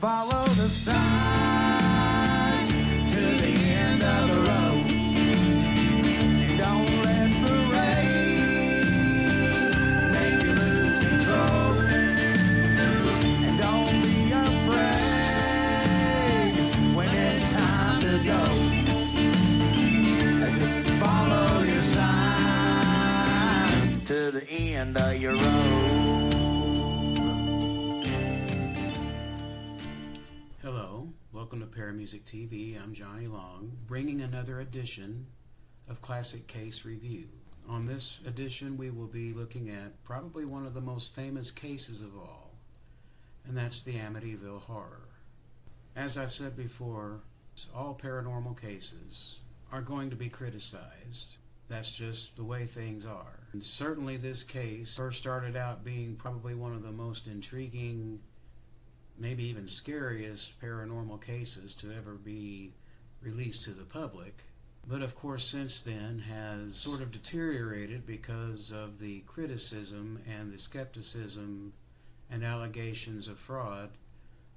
follow the signs to the end of the road. Don't let the rain make you lose control. And don't be afraid when it's time to go. Just follow your signs to the end of your road. Hello, welcome to Paramusic TV. I'm Johnny Long, bringing another edition of Classic Case Review. On this edition, we will be looking at probably one of the most famous cases of all, and that's the Amityville Horror. As I've said before, all paranormal cases are going to be criticized. That's just the way things are. And certainly this case first started out being probably one of the most intriguing, maybe even scariest paranormal cases to ever be released to the public. But of course since then has sort of deteriorated because of the criticism and the skepticism and allegations of fraud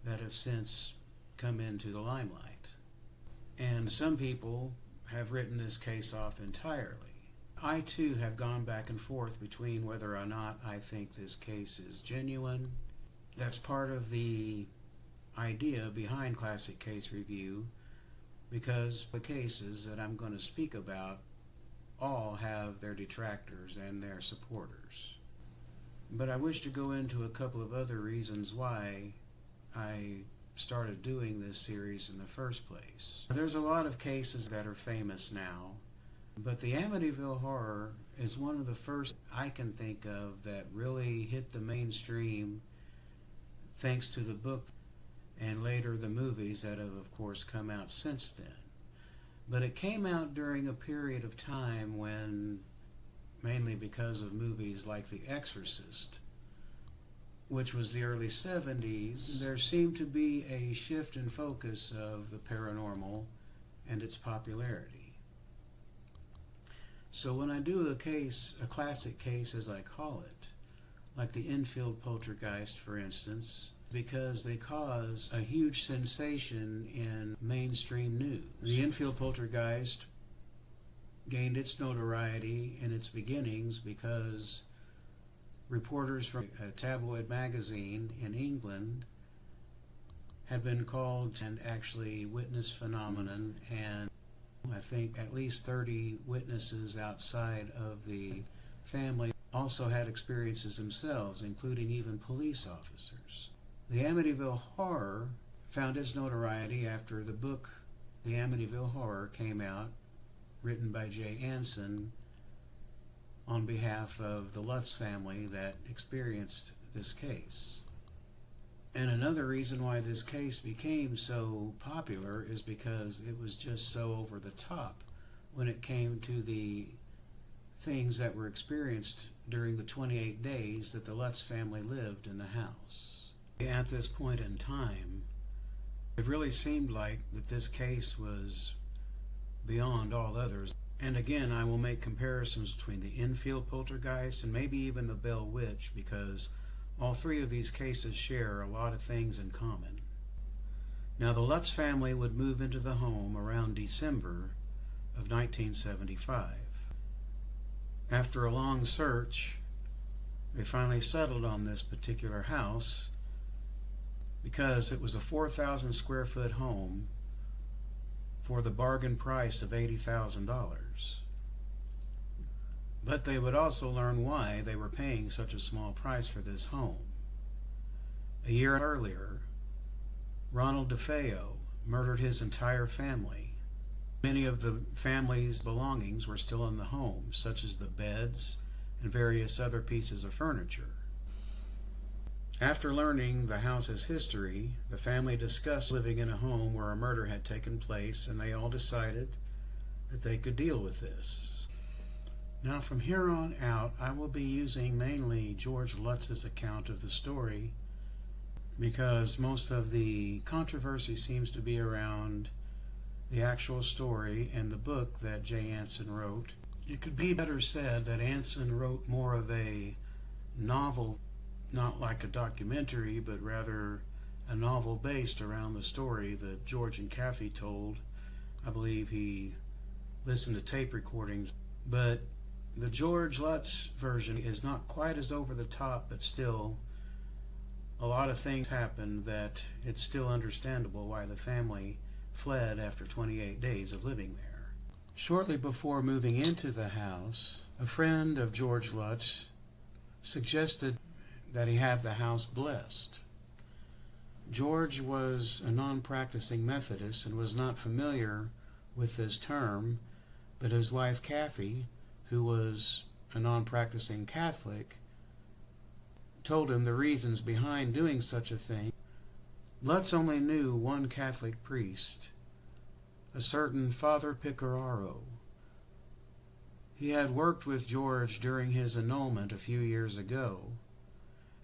that have since come into the limelight. And some people have written this case off entirely. I too have gone back and forth between whether or not I think this case is genuine. That's part of the idea behind Classic Case Review, because the cases that I'm going to speak about all have their detractors and their supporters. But I wish to go into a couple of other reasons why I started doing this series in the first place. There's a lot of cases that are famous now, but the Amityville Horror is one of the first I can think of that really hit the mainstream thanks to the book and later the movies that have of course come out since then. But it came out during a period of time when, mainly because of movies like The Exorcist, which was the early 70s, there seemed to be a shift in focus of the paranormal and its popularity. So when I do a classic case as I call it, like the Enfield Poltergeist for instance, because they caused a huge sensation in mainstream news. The Enfield Poltergeist gained its notoriety in its beginnings because reporters from a tabloid magazine in England had been called and actually witnessed phenomenon, and I think at least 30 witnesses outside of the family also had experiences themselves, including even police officers. The Amityville Horror found its notoriety after the book The Amityville Horror came out, written by Jay Anson on behalf of the Lutz family that experienced this case. And another reason why this case became so popular is because it was just so over the top when it came to the things that were experienced during the 28 days that the Lutz family lived in the house. At this point in time, it really seemed like that this case was beyond all others. And again, I will make comparisons between the Enfield Poltergeist and maybe even the Bell Witch, because all three of these cases share a lot of things in common. Now, the Lutz family would move into the home around December of 1975. After a long search, they finally settled on this particular house because it was a 4,000 square foot home for the bargain price of $80,000. But they would also learn why they were paying such a small price for this home. A year earlier, Ronald DeFeo murdered his entire family. Many of the family's belongings were still in the home, such as the beds and various other pieces of furniture. After learning the house's history, the family discussed living in a home where a murder had taken place, and they all decided that they could deal with this. Now from here on out, I will be using mainly George Lutz's account of the story, because most of the controversy seems to be around the actual story and the book that Jay Anson wrote. It could be better said that Anson wrote more of a novel, not like a documentary, but rather a novel based around the story that George and Kathy told. I believe he listened to tape recordings, but the George Lutz version is not quite as over the top, but still a lot of things happened that it's still understandable why the family fled after 28 days of living there. Shortly before moving into the house, a friend of George Lutz suggested that he have the house blessed. George was a non-practicing Methodist and was not familiar with this term, but his wife Kathy, who was a non-practicing Catholic, told him the reasons behind doing such a thing. Lutz only knew one Catholic priest, a certain Father Piccararo. He had worked with George during his annulment a few years ago,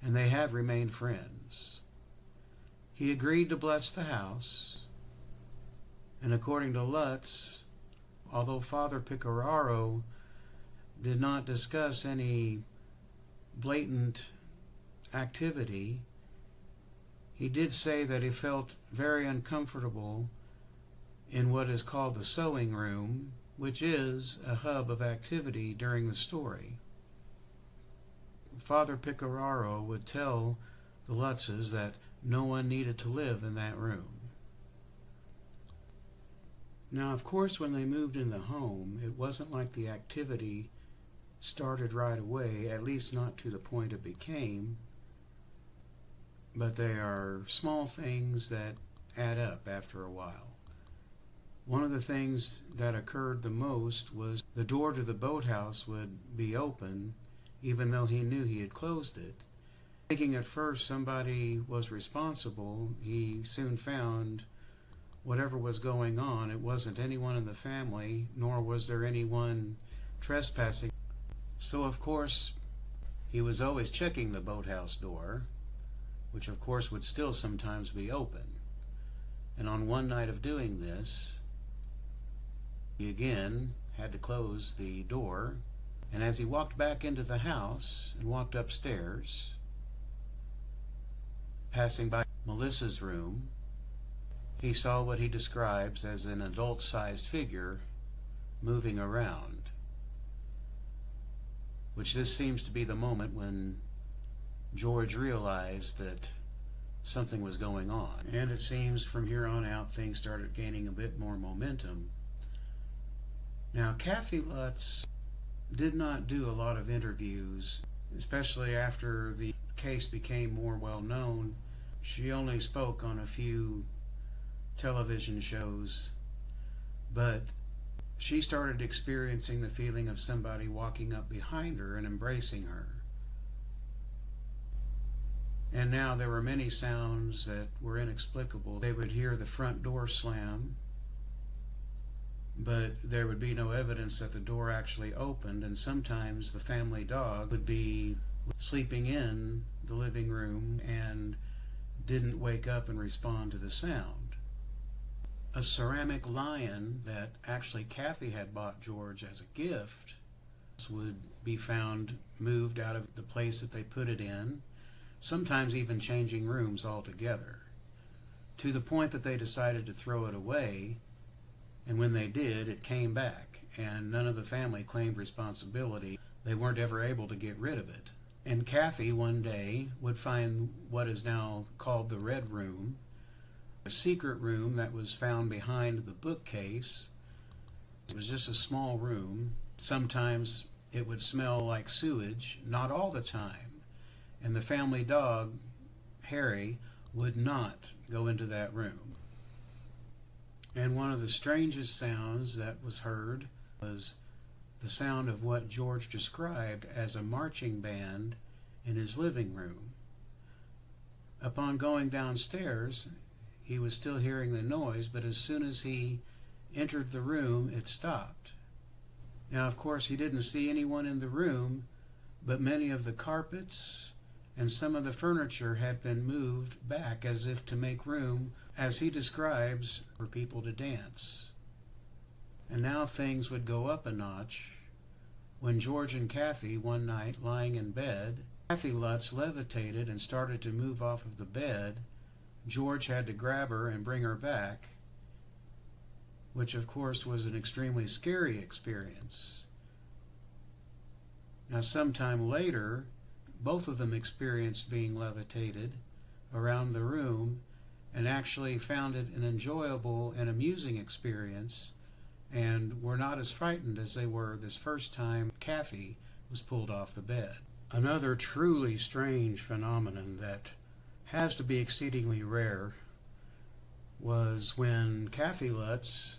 and they had remained friends. He agreed to bless the house, and according to Lutz, although Father Piccararo did not discuss any blatant activity, he did say that he felt very uncomfortable in what is called the sewing room, which is a hub of activity during the story. Father Piccararo would tell the Lutzes that no one needed to live in that room. Now, of course, when they moved in the home, it wasn't like the activity started right away, at least not to the point it became, but they are small things that add up after a while. One of the things that occurred the most was the door to the boathouse would be open, even though he knew he had closed it. Thinking at first somebody was responsible, he soon found whatever was going on, it wasn't anyone in the family, nor was there anyone trespassing. So, of course, he was always checking the boathouse door, which of course would still sometimes be open. And on one night of doing this, he again had to close the door, and as he walked back into the house and walked upstairs, passing by Melissa's room, he saw what he describes as an adult-sized figure moving around, which this seems to be the moment when George realized that something was going on. And it seems from here on out things started gaining a bit more momentum. Now, Kathy Lutz did not do a lot of interviews, especially after the case became more well known. She only spoke on a few television shows, but she started experiencing the feeling of somebody walking up behind her and embracing her. And now there were many sounds that were inexplicable. They would hear the front door slam, but there would be no evidence that the door actually opened, and sometimes the family dog would be sleeping in the living room and didn't wake up and respond to the sound. A ceramic lion that actually Kathy had bought George as a gift would be found moved out of the place that they put it in, sometimes even changing rooms altogether, to the point that they decided to throw it away, and when they did, it came back, and none of the family claimed responsibility. They weren't ever able to get rid of it. And Kathy one day would find what is now called the Red Room, a secret room that was found behind the bookcase. It was just a small room. Sometimes it would smell like sewage, not all the time. And the family dog, Harry, would not go into that room. And one of the strangest sounds that was heard was the sound of what George described as a marching band in his living room. Upon going downstairs, he was still hearing the noise, but as soon as he entered the room, it stopped. Now, of course, he didn't see anyone in the room, but many of the carpets and some of the furniture had been moved back as if to make room, as he describes, for people to dance. And now things would go up a notch when George and Kathy, one night lying in bed, Kathy Lutz levitated and started to move off of the bed, George had to grab her and bring her back, which of course was an extremely scary experience. Now, sometime later, both of them experienced being levitated around the room and actually found it an enjoyable and amusing experience and were not as frightened as they were this first time Kathy was pulled off the bed. Another truly strange phenomenon that has to be exceedingly rare was when Kathy Lutz,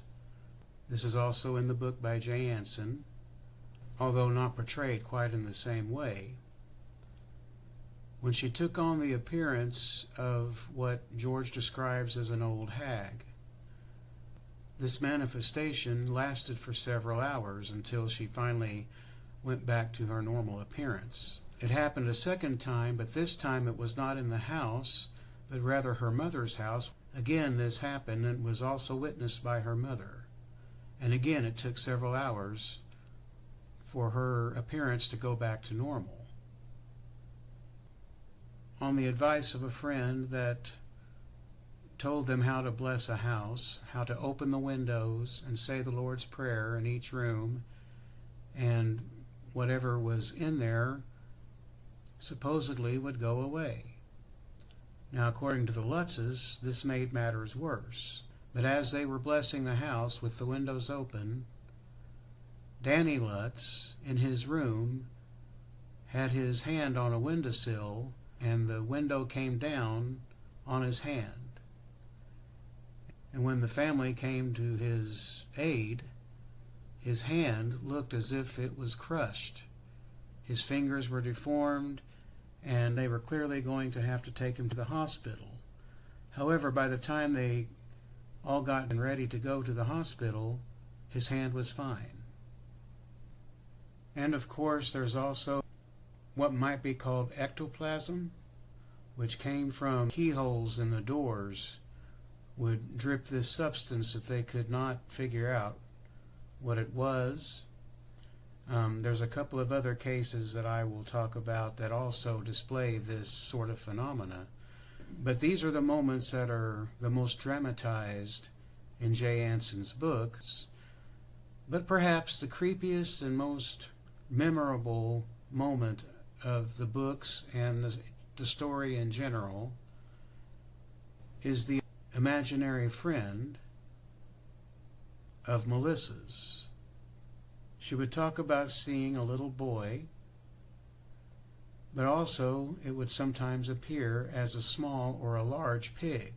this is also in the book by Jay Anson, although not portrayed quite in the same way, when she took on the appearance of what George describes as an old hag. This manifestation lasted for several hours until she finally went back to her normal appearance. It happened a second time, but this time it was not in the house, but rather her mother's house. Again, this happened and was also witnessed by her mother. And again, it took several hours for her appearance to go back to normal. On the advice of a friend that told them how to bless a house, how to open the windows and say the Lord's Prayer in each room, and whatever was in there supposedly would go away. Now, according to the Lutzes, this made matters worse. But as they were blessing the house with the windows open, Danny Lutz, in his room, had his hand on a windowsill, and the window came down on his hand. And when the family came to his aid, his hand looked as if it was crushed. His fingers were deformed, and they were clearly going to have to take him to the hospital. However, by the time they all got ready to go to the hospital, his hand was fine. And of course, there's also what might be called ectoplasm, which came from keyholes in the doors, would drip this substance that they could not figure out what it was. There's a couple of other cases that I will talk about that also display this sort of phenomena. But these are the moments that are the most dramatized in Jay Anson's books. But perhaps the creepiest and most memorable moment of the books and the story in general is the imaginary friend of Melissa's. She would talk about seeing a little boy, but also it would sometimes appear as a small or a large pig.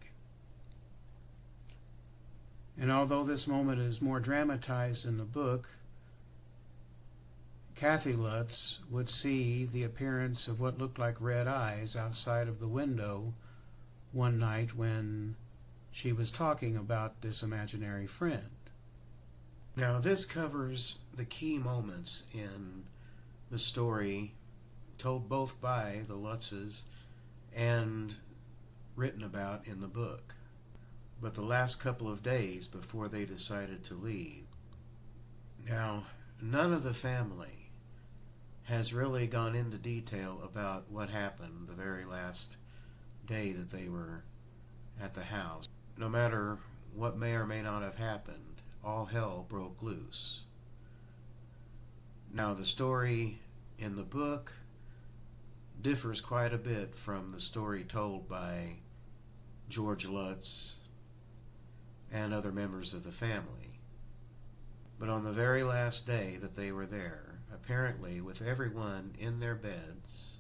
And although this moment is more dramatized in the book, Kathy Lutz would see the appearance of what looked like red eyes outside of the window one night when she was talking about this imaginary friend. Now, this covers the key moments in the story told both by the Lutzes and written about in the book. But the last couple of days before they decided to leave. Now, none of the family has really gone into detail about what happened the very last day that they were at the house. No matter what may or may not have happened, all hell broke loose. Now, the story in the book differs quite a bit from the story told by George Lutz and other members of the family. But on the very last day that they were there, apparently with everyone in their beds,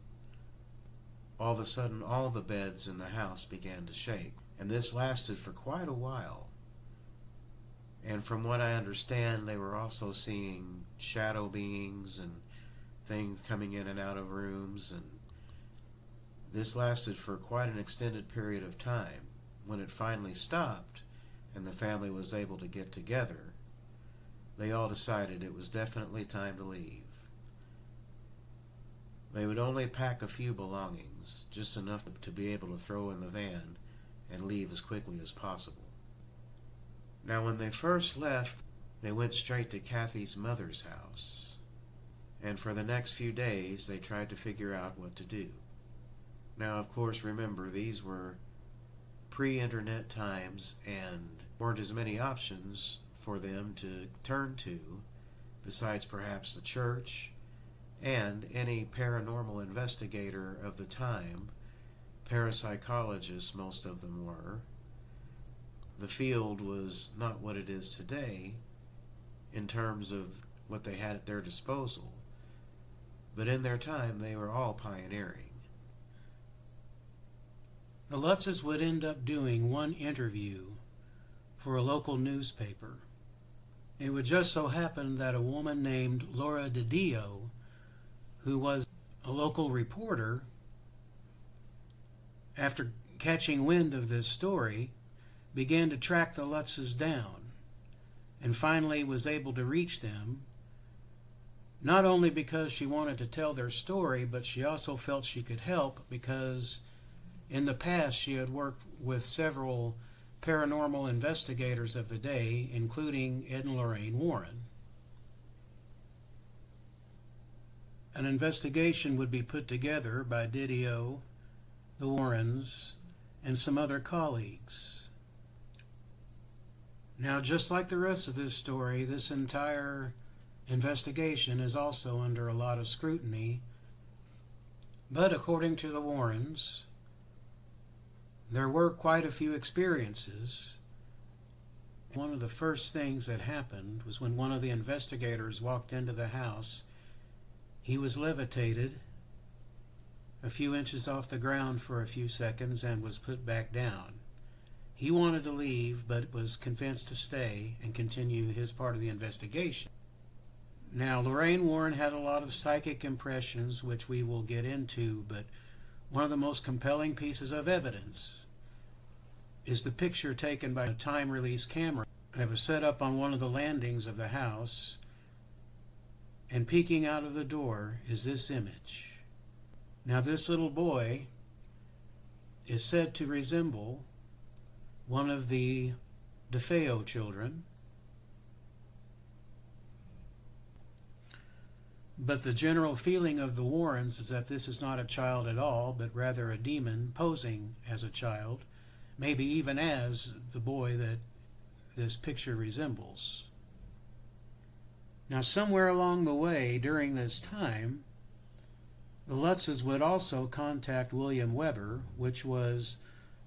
all of a sudden all the beds in the house began to shake. And this lasted for quite a while. And from what I understand, they were also seeing shadow beings and things coming in and out of rooms, and this lasted for quite an extended period of time. When it finally stopped and the family was able to get together, they all decided it was definitely time to leave. They would only pack a few belongings, just enough to be able to throw in the van and leave as quickly as possible. Now, when they first left, they went straight to Kathy's mother's house, and for the next few days they tried to figure out what to do. Now, of course, remember, these were pre-internet times and weren't as many options for them to turn to besides perhaps the church and any paranormal investigator of the time. Parapsychologists, most of them were. The field was not what it is today in terms of what they had at their disposal, but in their time they were all pioneering. The Lutzes would end up doing one interview for a local newspaper. It would just so happen that a woman named Laura DiDio, who was a local reporter, after catching wind of this story, began to track the Lutzes down and finally was able to reach them, not only because she wanted to tell their story, but she also felt she could help because in the past she had worked with several paranormal investigators of the day, including Ed and Lorraine Warren. An investigation would be put together by Didio, the Warrens, and some other colleagues. Now, just like the rest of this story, this entire investigation is also under a lot of scrutiny, but according to the Warrens, there were quite a few experiences. One of the first things that happened was when one of the investigators walked into the house. He was levitated a few inches off the ground for a few seconds and was put back down. He wanted to leave, but was convinced to stay and continue his part of the investigation. Now, Lorraine Warren had a lot of psychic impressions, which we will get into, but one of the most compelling pieces of evidence is the picture taken by a time-release camera that was set up on one of the landings of the house, and peeking out of the door is this image. Now, this little boy is said to resemble one of the DeFeo children, but the general feeling of the Warrens is that this is not a child at all, but rather a demon posing as a child, maybe even as the boy that this picture resembles. Now, somewhere along the way during this time, the Lutzes would also contact William Weber, which was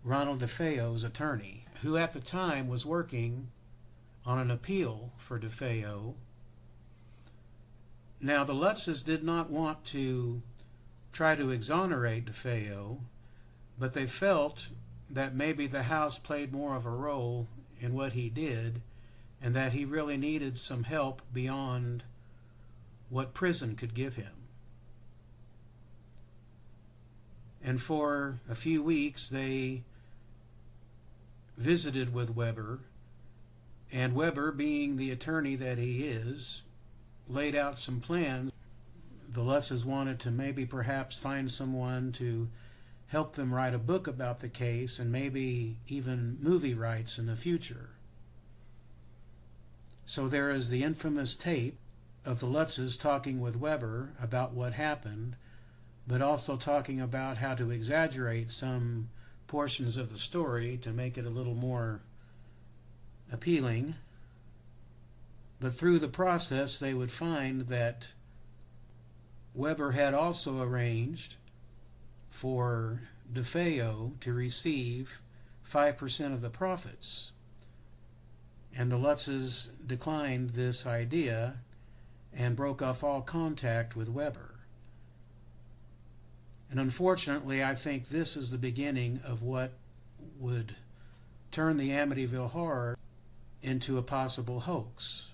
Ronald DeFeo's attorney, who at the time was working on an appeal for DeFeo. Now, the Lutzes did not want to try to exonerate DeFeo, but they felt that maybe the house played more of a role in what he did, and that he really needed some help beyond what prison could give him. And for a few weeks they visited with Weber, and Weber, being the attorney that he is, laid out some plans. The Lutzes wanted to maybe perhaps find someone to help them write a book about the case and maybe even movie rights in the future. So there is the infamous tape of the Lutzes talking with Weber about what happened, but also talking about how to exaggerate some portions of the story to make it a little more appealing. But through the process, they would find that Weber had also arranged for DeFeo to receive 5% of the profits. And the Lutzes declined this idea and broke off all contact with Weber. And unfortunately, I think this is the beginning of what would turn the Amityville Horror into a possible hoax.